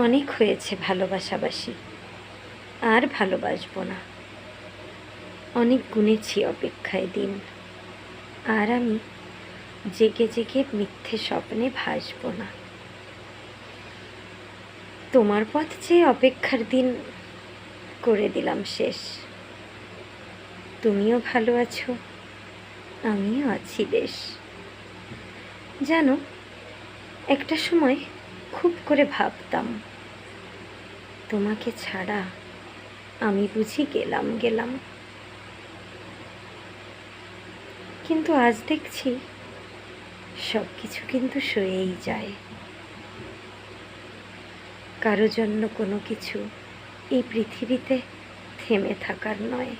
অনেক হয়েছে ভালোবাসাবাসি, আর ভালোবাসবো না। অনেক গুনেছি অপেক্ষায় দিন, আর আমি জেগে জেগে মিথ্যে স্বপ্নে ভাসবো না। তোমার পথ চেয়ে অপেক্ষার দিন করে দিলাম শেষ। তুমিও ভালো আছো, আমিও আছি বেশ। জানো, একটা সময় খুব করে ভাবতাম, তোমাকে ছাড়া আমি বুঝি গেলাম গেলাম। কিন্তু আজ দেখছি সব কিছু কিন্তু সয়েই যায়। কারো জন্য কোনো কিছু এই পৃথিবীতে থেমে থাকার নয়।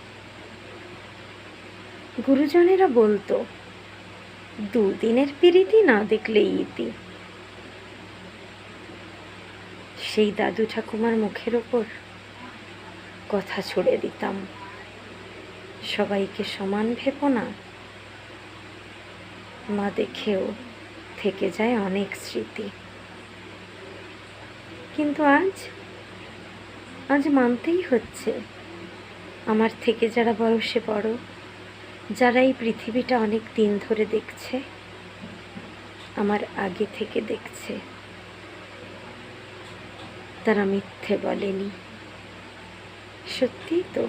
গুরুজনেরা বলতো, দুদিনের পিরিতি না দেখলেই ইতি। সেই দাদু ঠাকুমার মুখের ওপর কথা ছুড়ে দিতাম, সবাইকে সমান ভেবো না। মা দেখেও থেকে যায় অনেক স্মৃতি। কিন্তু আজ মানতেই হচ্ছে, আমার থেকে যারা বয়সে বড়, যারা এই পৃথিবীটা অনেক দিন ধরে দেখছে, আমার আগে থেকে দেখছে, তারা মিথ্যে বলেনি। সত্যিই তো,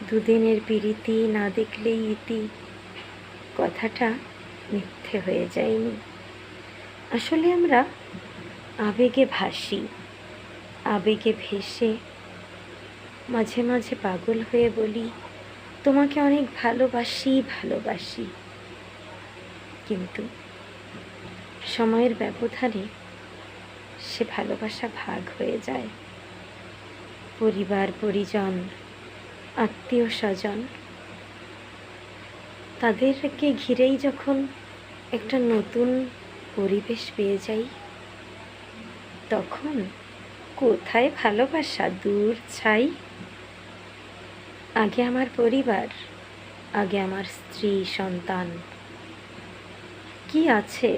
দুদিনের পিরিতি না দেখলেই ইতি কথাটা মিথ্যে হয়ে যায়নি। আসলে আমরা আবেগে ভাসি, আবেগে ভেসে মাঝে মাঝে পাগল হয়ে বলি, তোমাকে অনেক ভালোবাসি ভালোবাসি। কিন্তু সময়ের ব্যবধানে সে ভালোবাসা ভাগ হয়ে যায়। পরিবার পরিজন, আত্মীয় স্বজন, তাদেরকে ঘিরেই যখন একটা নতুন পরিবেশ পেয়ে যাই, তখন কোথায় ভালোবাসা, দূর ছাই। আগে আমার পরিবার, আগে আমার স্ত্রী সন্তান, কি আছে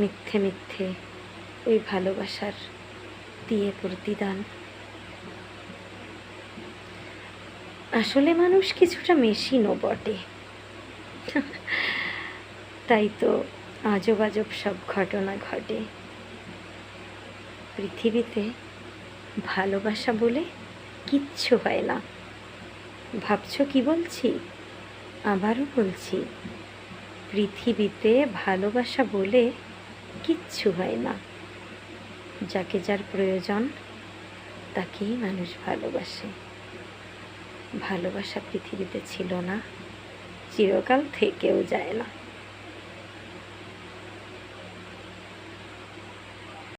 মিথ্যে মিথ্যে ওই ভালোবাসার দিয়ে প্রতিদান। আসলে মানুষ কিছুটা মেশিনও বটে, তাই তো আজব আজব সব ঘটনা ঘটে। পৃথিবীতে ভালোবাসা বলে কিচ্ছু হয় না। ভাবছো কি বলছি? আবারও বলছি, পৃথিবীতে ভালোবাসা বলে কিচ্ছু হয় না। যাকে যার প্রয়োজন তাকেই মানুষ ভালোবাসে। ভালোবাসা পৃথিবীতে ছিল না, চিরকাল থেকেও যায় না।